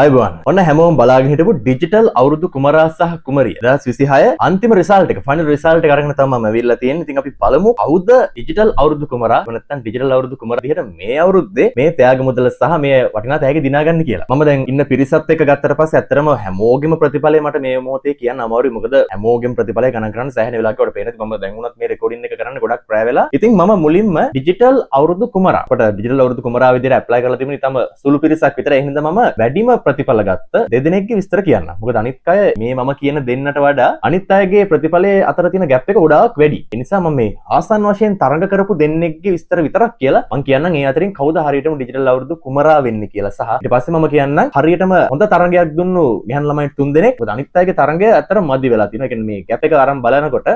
අයිබෝන් ඔන්න හැමෝම බලාගෙන හිටපු ඩිජිටල් අවුරුදු කුමරා සහ කුමරිය 2026 අන්තිම රිසල්ට් එක ෆයිනල් රිසල්ට් එක අරගෙන තමයි මම ඇවිල්ලා තියෙන්නේ. ඉතින් අපි බලමු කවුද ඩිජිටල් අවුරුදු කුමරා නැත්නම් ඩිජිටල් අවුරුදු කුමරා විදිහට මේ අවුරුද්දේ මේ ත්‍යාග මුදල සහ මේ වටිනා තෑගි දිනාගන්න කියලා. මම දැන් ඉන්න පිරිසත් එක්ක ගත්තට පස්සේ ඇත්තටම හැමෝගෙම ප්‍රතිඵලය මට මේ මොහොතේ කියන්න අමාරුයි. මොකද හැමෝගෙම ප්‍රතිඵලය ගණන් කරන්න සෑහෙන වෙලාවකට වඩා පේනවා. මම දැන් උනත් මේ රෙකෝඩින් එක කරන්න ගොඩක් ප්‍රෑ වෙලා. ඉතින් මම මුලින්ම ඩිජිටල් අවුරුදු කුමරා කොට ඩිජිටල් අවුරුදු කුමරා විදිහට ඇප්ලයි කරලා තිබුණේ ඊටම සුළු පිරිසක් විතර. ඒ හින්දා මම වැඩිම ප්‍රතිඵල ගත්ත දෙදෙනෙක්ගේ විස්තර කියන්න. මොකද අනිත් අය මේ මම කියන දෙන්නට වඩා අනිත් අයගේ ප්‍රතිඵලයේ අතර තියෙන ગેප් එක ගොඩාක් වැඩි. ඒ නිසා මම මේ ආසන්න වශයෙන් තරඟ කරපු දෙන්නෙක්ගේ විස්තර විතරක් කියලා මම කියන්නම්. ඒ අතරින් කවුද හරියටම ඩිජිටල් අවුරුදු කුමරා වෙන්නේ කියලා සහ ඊට පස්සේ මම කියන්නම් හරියටම හොඳ තරඟයක් දුන්නු ගැහන් ළමයි 3 දෙනෙක්. මොකද අනිත් අයගේ තරඟය අතර මදි වෙලා තියෙනවා. ඒ කියන්නේ මේ ગેප් එක අරන් බලනකොට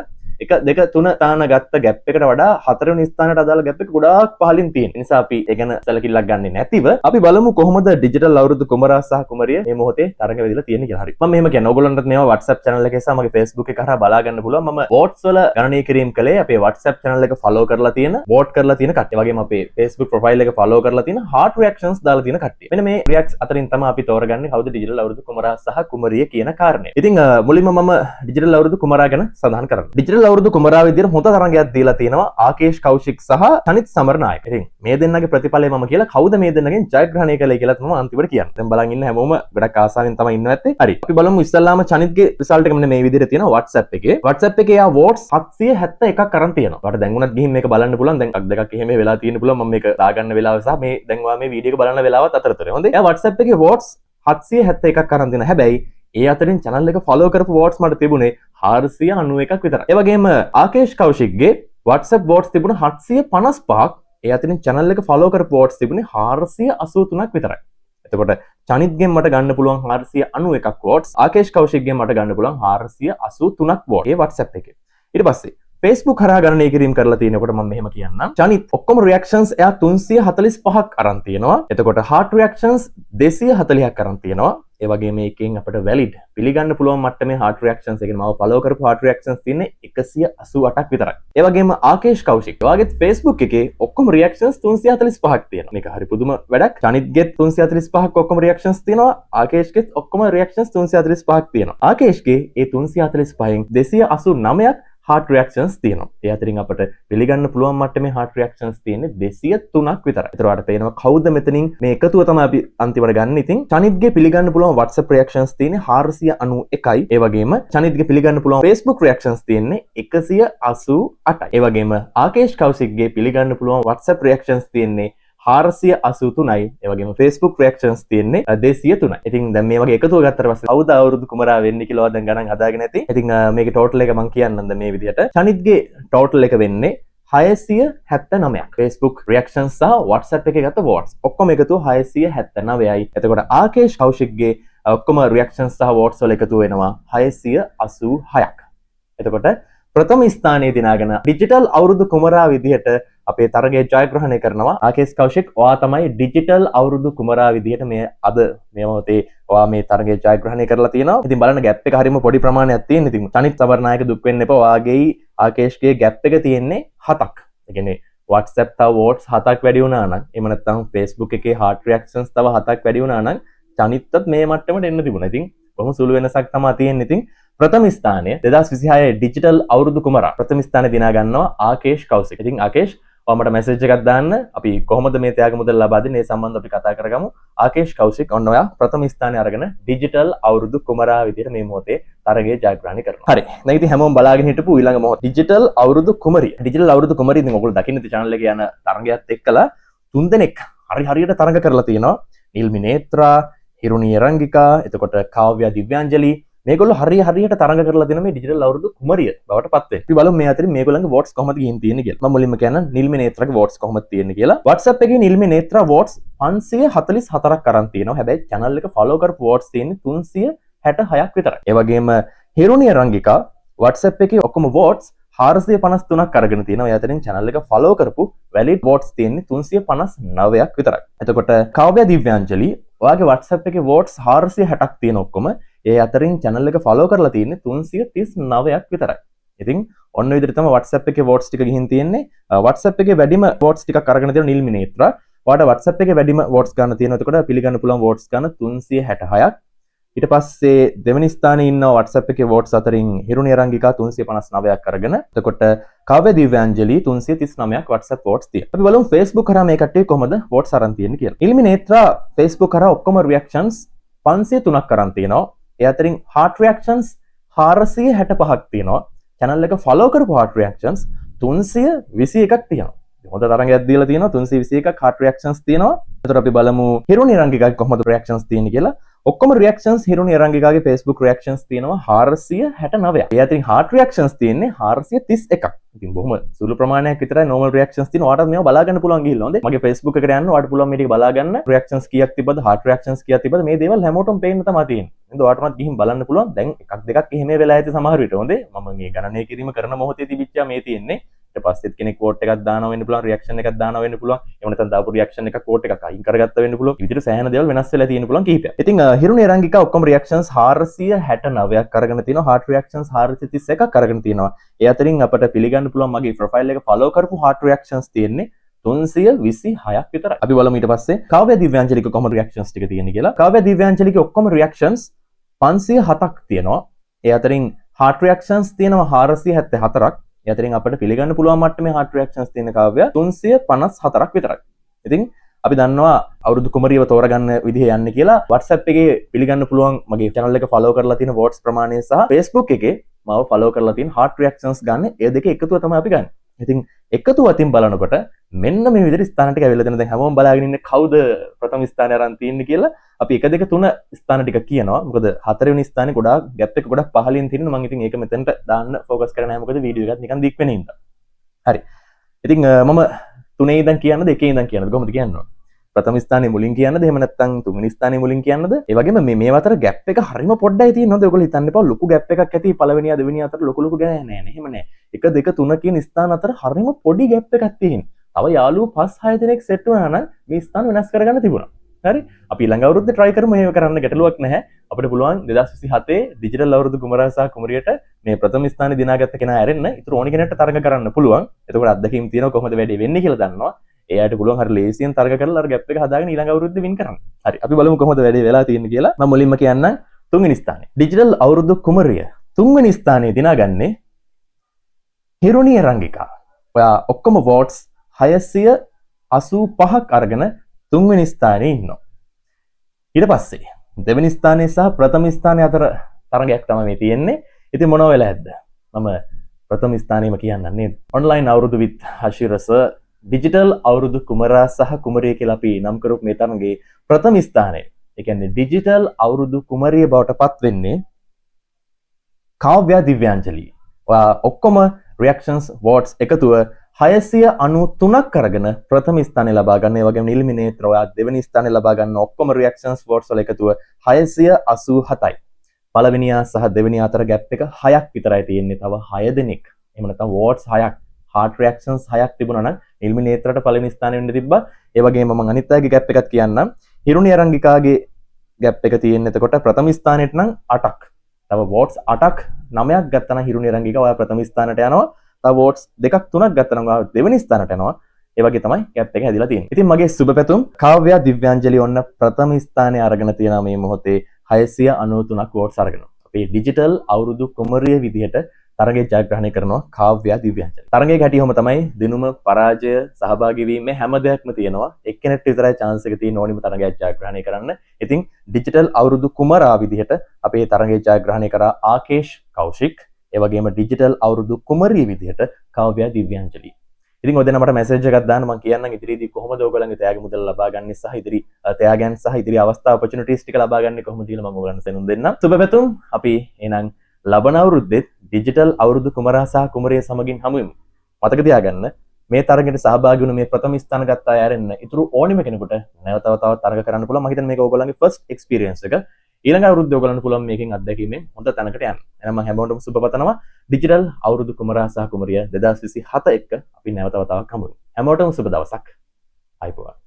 1 2 3 තාන ගත්ත ගැප් එකට වඩා 4 වෙනි ස්ථානයට අදාළ ගැප් එක ගොඩාක් පහළින් තියෙන නිසා අපි ඒ ගැන සැලකිල්ලක් ගන්නෙ නැතිව අපි බලමු කොහොමද ඩිජිටල් අවුරුදු කුමරා සහ කුමරිය මේ මොහොතේ තරඟ වෙදිලා තියෙන්නේ කියලා. හරි. මම මෙහෙම කියන්නේ ඕගොල්ලන්ටත් මේවා WhatsApp channel එකේ සහ මගේ Facebook එක කරා බලා ගන්න පුළුවන්. මම votes වල ගණනය කිරීම කළේ අපේ WhatsApp channel එක follow කරලා තියෙන, vote කරලා තියෙන කට්ටිය. වගේම අපේ Facebook profile එක follow කරලා තියෙන, heart reactions දාලා තියෙන කට්ටිය. මෙන්න මේ reacts අතරින් තමයි අපි තෝරගන්නේ කවුද ඩිජිටල් අවුරුදු කුමරා සහ කුමරිය කියන කාරණය. ඉතින් මුලින්ම මම ඩිජිටල් අවුරුදු කුමරා ගැන සඳහන් කරන්න. ඩිජිටල් අවුරුදු කුමරා හොඳ තරගයක් දීලා තියෙනවා ආකේෂ් කෞශික් සහ සනිත් සමරනායක. ඉතින් මේ දෙන්නගේ ප්‍රතිඵලය මම කියලා කවුද මේ දෙන්නගෙන් ජයග්‍රහණය කළේ කියලා තමයි අන්තිමට කියන්නේ. දැන් බලන් ඉන්න හැමෝම ගොඩක් ආසාවෙන් තමයි ඉන්න ඇත්තේ. හරි. අපි බලමු ඉස්සල්ලාම සනිත්ගේ රිසල්ට් එක මෙන්න මේ විදිහට තියෙනවා WhatsApp එකේ. WhatsApp එකේ යා votes 771ක් අරන් තියෙනවා. ඔයාලට දැන් උනත් ගිහින් මේක බලන්න පුළුවන්. දැන් අක් දෙකක් එහෙම වෙලා තියෙන්න පුළුවන්. මම මේක දාගන්න වෙලාව සහ මේ දැන් ඔයා මේ වීඩියෝ එක බලන වෙලාවත් අතරතුර. හොඳේ. යා WhatsApp එකේ votes 771ක් අරන් තියෙනවා. හැබැයි ඒ අතරින් channel එක follow කරපු votes මට තිබුණේ 491ක් විතරයි. ඒ වගේම ආකේෂ් කෞශික්ගේ WhatsApp votes තිබුණ 755ක්. ඒ අතරින් channel එක follow කරපු votes තිබුණේ 483ක් විතරයි. එතකොට චනිත්ගෙන් මට ගන්න පුළුවන් 491ක් votes. ආකේෂ් කෞශික්ගෙන් මට ගන්න පුළුවන් 483ක් votes. ඒ WhatsApp එකේ. ඊට පස්සේ Facebook හරහා ගණනය කිරීම කරලා තියෙනකොට මම මෙහෙම කියන්නම්. චනිත් ඔක්කොම reactions එයා 345ක් අරන් තියෙනවා. එතකොට heart reactions 240ක් අරන් තියෙනවා. ඒ වගේම මේකෙන් අපිට valid පිළිගන්න පුළුවන් මට්ටමේ heart reactions එකෙන් මම follow කරපු heart reactions තියෙන්නේ 188ක් විතරයි. ඒ වගේම ආකේෂ් කෞශික් ඔයාගේ Facebook එකේ ඔක්කොම reactions 345ක් තියෙනවා. මේක හරි පුදුම වැඩක්. චනිත්ගෙත් 345ක් ඔක්කොම reactions තියෙනවා. ආකේෂ්ගෙත් ඔක්කොම reactions 345ක් තියෙනවා. ආකේෂ්ගේ ඒ 345න් 289ක් heart reactions තියෙනවා. ඒ අතරින් අපිට පිළිගන්න පුළුවන් මට්ටමේ heart reactions තියෙන්නේ 203ක් විතරයි. ඒතර ඔයාලට පේනවා කවුද මෙතනින් මේ එකතුව තමයි අපි අන්තිමට ගන්න. ඉතින් චනිත්ගේ පිළිගන්න පුළුවන් WhatsApp reactions තියෙන්නේ 491යි. ඒ වගේම චනිත්ගේ පිළිගන්න පුළුවන් Facebook reactions තියෙන්නේ 188යි. ඒ වගේම ආකේෂ් කෞශික්ගේ පිළිගන්න පුළුවන් WhatsApp reactions තියෙන්නේ 483යි. ඒ වගේම Facebook reactions තියෙන්නේ 203යි. ඉතින් දැන් මේ වගේ එකතුව ගත්තට පස්සේ කවුද අවුරුදු කුමරා වෙන්නේ කියලා දැන් ගණන් හදාගෙන ඇති. ඉතින් මේකේ total එක මම කියන්නම් දැන් මේ විදිහට. චනිත්ගේ total එක වෙන්නේ 679ක්. Facebook reactions සහ WhatsApp එකේ ගත්ත votes ඔක්කොම එකතුව 679යි. එතකොට ආකේෂ් කෞශික්ගේ ඔක්කොම reactions සහ votes වල එකතුව වෙනවා 686ක්. එතකොට ප්‍රථම ස්ථානයේ දිනාගෙන ඩිජිටල් අවුරුදු කුමරා විදිහට අපේ තරගය ජයග්‍රහණය කරනවා ආකේෂ් කෞශික්. ඔයා තමයි ඩිජිටල් අවුරුදු කුමරා විදිහට මේ අද මේ මොහොතේ ඔයා මේ තරගය ජයග්‍රහණය කරලා තියෙනවා. ඉතින් බලන්න ගැප් එක හරියම පොඩි ප්‍රමාණයක් තියෙන. ඉතින් තනිත් සබර්නායක දුක් වෙන්න එපා. ඔයාගේ ආකේෂ්ගේ ගැප් එක තියෙන්නේ 7ක්. ඒ කියන්නේ WhatsApp තව votes 7ක් වැඩි වුණා නම් එහෙම නැත්නම් Facebook එකේ heart reactions තව 7ක් වැඩි වුණා නම් තනිත්තත් මේ මට්ටමට එන්න තිබුණා. ඉතින් බොහොම සුළු වෙනසක් තමයි තියෙන්නේ. ඉතින් ප්‍රථම ස්ථානය 2026 ඩිජිටල් අවුරුදු කුමරා ප්‍රථම ස්ථානය දිනා ගන්නවා ආකේෂ් කෞශික්. ඉතින් ආකේෂ් ඔයාමට මැසේජ් එකක් දාන්න. අපි කොහොමද මේ ත්‍යාග මුදල් ලබා දෙන්නේ ඒ සම්බන්ධව අපි කතා කරගමු. ආකේෂ් කෞශික් ඔන්න ඔයා ප්‍රථම ස්ථානය අරගෙන ඩිජිටල් අවුරුදු කුමරා විදිහට මේ මොහොතේ තරගයේ ජයග්‍රහණය කරනවා. හරි. දැන් ඉතින් හැමෝම බලාගෙන හිටපු ඊළඟ මොහොත ඩිජිටල් අවුරුදු කුමරිය. ඩිජිටල් අවුරුදු කුමරිය ඉතින් ඔයගොල්ලෝ දකින්න ඉතින් channel එකේ යන තරගයත් එක්කලා 3 දෙනෙක් හරියට තරග කරලා තියෙනවා. නිල්මි නේත්‍රා, හිරුණී රංගිකා, එතකොට කාව්‍ය දිව්‍යාංජලි මේගොල්ලෝ හරියට තරඟ කරලා දෙන මේ ඩිජිටල් අවුරුදු කුමරිය බවට පත් වෙනවා. අපි බලමු මේ අතරින් මේගොල්ලන්ගේ votes කොහොමද ගිහින් තියෙන්නේ කියලා. මම මුලින්ම කියන්න නිල්මි නේත්‍රාගේ votes කොහොමද තියෙන්නේ කියලා. WhatsApp එකේ නිල්මි නේත්‍රා votes 544ක් අරන් තියෙනවා. හැබැයි channel එක follow කරපු votes තියෙන්නේ 366ක් විතරයි. ඒ වගේම හිරුණිය රංගිකා WhatsApp එකේ ඔක්කොම votes 453ක් අරගෙන තියෙනවා. ඒ අතරින් channel එක follow කරපු valid votes තියෙන්නේ 359ක් විතරයි. එතකොට කාව්‍ය දිව්‍යාංජලි ඔයාගේ WhatsApp එකේ votes 460ක් තියෙන ඔක්කොම ඒ අතරින් channel එක follow කරලා තියෙන්නේ 339ක් විතරයි. ඉතින් ඔන්න විදිහට තමයි WhatsApp එකේ votes ටික ගිහින් තියෙන්නේ. WhatsApp එකේ වැඩිම votes ටිකක් අරගෙන තියෙන නිල්මි නේත්‍රා ඔයාලට WhatsApp එකේ වැඩිම votes ගන්න තියෙනවා. එතකොට පිළිගන්න පුළුවන් votes ගන්න 366ක්. ඊට පස්සේ දෙවෙනි ස්ථානයේ ඉන්න WhatsApp එකේ votes අතරින් හිරුණි අරංගිකා 359ක් අරගෙන එතකොට කාව්‍ය දිව්‍යාංජලි 339ක් WhatsApp votes තියෙනවා. අපි බලමු Facebook කරා මේ කට්ටිය කොහමද votes අරන් තියෙන්නේ කියලා. ඉල්මි නේත්‍රා Facebook කරා ඔක්කොම reactions 503ක් අරන් තියෙනවා. ඒ අතරින් heart reactions 465ක් තියෙනවා. channel එක follow කරපු heart reactions 321ක් තියෙනවා. හොඳ තරගයක් දීලා තියෙනවා 321ක් heart reactions තියෙනවා. එතකොට අපි බලමු හිරුණි අරංගිකාගේ කොහොමද reactions තියෙන්නේ කියලා. ඔක්කොම reactions හිරුණි අරංගිකාගේ Facebook reactions තියෙනවා 469ක්. ඒ අතරින් heart reactions තියෙන්නේ 431ක්. ඉතින් බොහොම සුළු ප්‍රමාණයක් විතරයි normal reactions තියෙනවා. ඔයාලට මේව බලා ගන්න පුළුවන් ගිහිල්ලා හොඳේ. මගේ Facebook එකට යන්න ඔයාලට පුළුවන් මේ ටික බලා ගන්න. reactions කීයක් තිබ්බද heart reactions කීයක් තිබ්බද මේ දේවල් හැමෝටම පේන්න තමයි තියෙන්නේ. නේද? ඔයාලටමත් ගිහින් බලන්න පුළුවන්. දැන් එකක් දෙකක් එහෙම වෙලා ඇති සමහර විට හොඳේ. මම මේ ගණනය කිරීම කරන මොහොතේ තිබිච්චා මේ තියෙන්නේ. ඊට පස්සෙත් කෙනෙක් vote එකක් දානවා වෙන්න පුළුවන් reaction එකක් දානවා වෙන්න පුළුවන් එහෙම නැත්නම් දාපු reaction එකක් vote එකක් අයින් කරගත්ත වෙන්න පුළුවන් විදිහට සෑහෙන දේවල් වෙනස් වෙලා තියෙන්න පුළුවන් කිහිපයක්. ඉතින් හිරුණි අරංගිකා ඔක්කොම reactions 469ක් අරගෙන තිනවා heart reactions 431ක් අරගෙන තිනවා. ඒ අතරින් අපිට පිළිගන්න පුළුවන් මගේ profile එක follow කරපු heart reactions තියෙන්නේ 326ක් විතරයි. අපි බලමු ඊට පස්සේ කාව්‍ය දිව්‍යාංජලික කොහොමද reactions ටික තියෙන්නේ කියලා. කාව්‍ය දිව්‍යාංජලික ඔක්කොම reactions 507ක් තියෙනවා. ඒ අතරින් heart reactions තියෙනවා 474ක්. ඒ අතරින් අපිට පිළිගන්න පුළුවන් මට්ටමේ heart reactions තියෙන කාව්‍ය 354ක් විතරයි. ඉතින් අපි දන්නවා අවුරුදු කුමරියව තෝරගන්න විදිහ යන්නේ කියලා WhatsApp එකේ පිළිගන්න පුළුවන් මගේ channel එක follow කරලා තියෙන votes ප්‍රමාණය සහ Facebook එකේ මාව follow කරලා තියෙන heart reactions ගන්න ඒ දෙක එකතුව තමයි අපි ගන්න. ඉතින් එකතුව අතින් බලනකොට මෙන්න මේ විදිහට ස්ථාන ටික ඇවිල්ලා දෙන දැන් හැමෝම බලාගෙන ඉන්නේ කවුද ප්‍රථම ස්ථානය අරන් තියන්නේ කියලා අපි 1 2 3 ස්ථාන ටික කියනවා. මොකද 4 වෙනි ස්ථානේ ගොඩාක් ගැප් එක ගොඩක් පහළින් තියෙනවා. මම ඉතින් ඒක මෙතනට දාන්න ફોකස් කරන්නේ නැහැ. මොකද වීඩියෝ එකත් නිකන් දික් වෙන හින්දා. හරි. ඉතින් මම 3 ඉඳන් කියන්නද 1 ඉඳන් කියන්නද කොහොමද කියන්නේ? ප්‍රථම ස්ථානේ මුලින් කියන්නද එහෙම නැත්නම් තුන්වෙනි ස්ථානේ මුලින් කියන්නද? ඒ වගේම මේ අතර ගැප් එක හරිම පොඩ්ඩයි තියෙන්නේ. හොඳ ඔයගොල්ලෝ හිතන්න එපා ලොකු ගැප් එකක් ඇති පළවෙනියා දෙවෙනියා අතර ලොකු ගෑ නෑ නේ. එහෙම නෑ. 1 2 3 කියන ස්ථාන අතර හරිම පොඩි ගැප් එකක් තියෙනවා. තව යාළුවෝ 5 6 දෙනෙක් සෙට් වුණා නම් මේ ස්ථාන වෙනස් කරගන්න තිබුණා. හරි? අපි ඊළඟ අවුරුද්දේ try කරමු මේව කරන්න ගැටලුවක් නැහැ. අපිට පුළුවන් 2027 ඩිජිටල් අවුරුදු කුමරා සහ කුමරියට මේ ප්‍රථම ස්ථානේ දිනාගත්ත කෙනා ඇරෙන්න ඉතුරු ඕනි කෙනෙක්ට තරඟ කරන්න පුළුවන්. එතකොට අත්දැකීම් තියෙනවා කොහොමද වැඩේ වෙන්නේ කියලා දන්නවා. ඒ අයට පුළුවන් හරි ලේසියෙන් තරඟ කරලා අර ගැප් එක හදාගෙන ඊළඟ අවුරුද්දේ වින් කරන්න. හරි. අපි බලමු කොහොමද වැඩේ වෙලා තියෙන්නේ කියලා. මම මුලින්ම කියන්නම් තුන්වෙනි ස්ථානේ. ඩිජිටල් අවුරුදු කුමරිය තුන්වෙනි ස්ථානේ දිනාගන්නේ හිරුණි අරංගිකා. ඔයා ඔක්කොම votes 685ක් අරගෙන තුන්වෙනි ස්ථානයේ ඉන්නවා. ඊට පස්සේ දෙවෙනි ස්ථානයේ සහ ප්‍රථම ස්ථානයේ අතර තරගයක් තමයි මේ තියෙන්නේ. ඉතින් මොනව වෙලාද? මම ප්‍රථම ස්ථානයේම කියන්නම් නේද? ඔන්ලයින් අවුරුදු with හෂිරස ඩිජිටල් අවුරුදු කුමරා සහ කුමරිය කියලා අපි නම් කරපු මේ තරගයේ ප්‍රථම ස්ථානයේ. ඒ කියන්නේ ඩිජිටල් අවුරුදු කුමරිය බවට පත් වෙන්නේ කාව්‍ය දිව්‍යාංජලි. ඔයා ඔක්කොම reactions votes එකතුව 693ක් අරගෙන ප්‍රථම ස්ථානය ලබා ගන්න. ඒ වගේම නිල්මි නේත්‍ර ඔයා දෙවෙනි ස්ථානය ලබා ගන්න. ඔක්කොම reactions votes වල එකතුව 687යි. පළවෙනියා සහ දෙවෙනියා අතර gap එක 6ක් විතරයි තියෙන්නේ. තව 6 දෙනෙක්. එහෙම නැත්නම් votes 6ක්, heart reactions 6ක් තිබුණා නම් නිල්මි නේත්‍රට පළවෙනි ස්ථානෙ වෙන්න තිබ්බා. ඒ වගේම මම අනිත් අයගේ gap එකක් කියන්නම්. හිරුණි අරංගිකාගේ gap එක තියෙන්නේ එතකොට ප්‍රථම ස්ථානෙට නම් 8ක්. තව votes 8ක් 9ක් ගත්තා නම් හිරුණි අරංගිකා ඔයා ප්‍රථම ස්ථානට යනවා. තව votes 2ක් 3ක් ගත්තා නම් ඔයා දෙවෙනි ස්ථානට යනවා. ඒ වගේ තමයි gap එක හැදිලා තියෙන්නේ. ඉතින් මගේ සුබ පැතුම් කාව්‍ය දිව්‍යාංජලි ඔන්න ප්‍රථම ස්ථානයේ අරගෙන තියෙනවා මේ මොහොතේ 693ක් votes අරගෙන. අපේ ඩිජිටල් අවුරුදු කුමරිය විදිහට තරගයේ ජයග්‍රහණය කරනවා කාව්‍ය දිව්‍යාංජලි. තරගයේ ගැටියොම තමයි දිනුම පරාජය සහභාගී වීම හැම දෙයක්ම තියෙනවා. එක්කෙනෙක්ට විතරයි chance එක තියෙන ඕනිම තරගයක් ජයග්‍රහණය කරන්න. ඉතින් ඩිජිටල් අවුරුදු කුමරා විදිහට අපේ තරගයේ ජයග්‍රහණය කරා ආකේෂ් කෞශික්. ඒ වගේම ඩිජිටල් අවුරුදු කුමරිය විදිහට කාව්‍ය දිව්‍යාංජලි. ඉතින් ඔය දෙනා මට මැසේජ් එකක් දාන්න මම කියන්නම් ඉදිරියේදී කොහොමද ඔයගොල්ලන්ගේ තෑගි මුදල් ලබා ගන්න සහ ඉදිරි තෑගයන් සහ ඉදිරි අවස්ථා opportunities ටික ලබා ගන්න කොහොමද කියලා මම ඔයගොල්ලන්ට සෙනුම් දෙන්නම්. සුබ පැතුම්. අපි එහෙනම් ලබන අවුරුද්දෙත් ඩිජිටල් අවුරුදු කුමරා සහ කුමරිය සමගින් හමු වෙමු. මතක තියාගන්න මේ තරගෙට සහභාගී වුණ මේ ප්‍රථම ස්ථාන ගත්ත අය ඇරෙන්න ඉතුරු ඕනිම කෙනෙකුට නැවත තවත් තරග කරන්න පුළුවන්. මම හිතන්නේ මේක ඔයගොල්ලන්ගේ first experience එක. ඊළඟ අවුරුද්දේ ඔයගොල්ලන්ට පුළුවන් මේකෙන් අත්දැකීමෙන් හොඳ තැනකට යන්න. එහෙනම් මම හැමෝටම සුබ පතනවා. ඩිජිටල් අවුරුදු කුමරා සහ කුමරිය 2027 එක්ක අපි නැවත වතාවක් හමු වෙමු. හැමෝටම සුබ දවසක්. ආයිබෝවන්.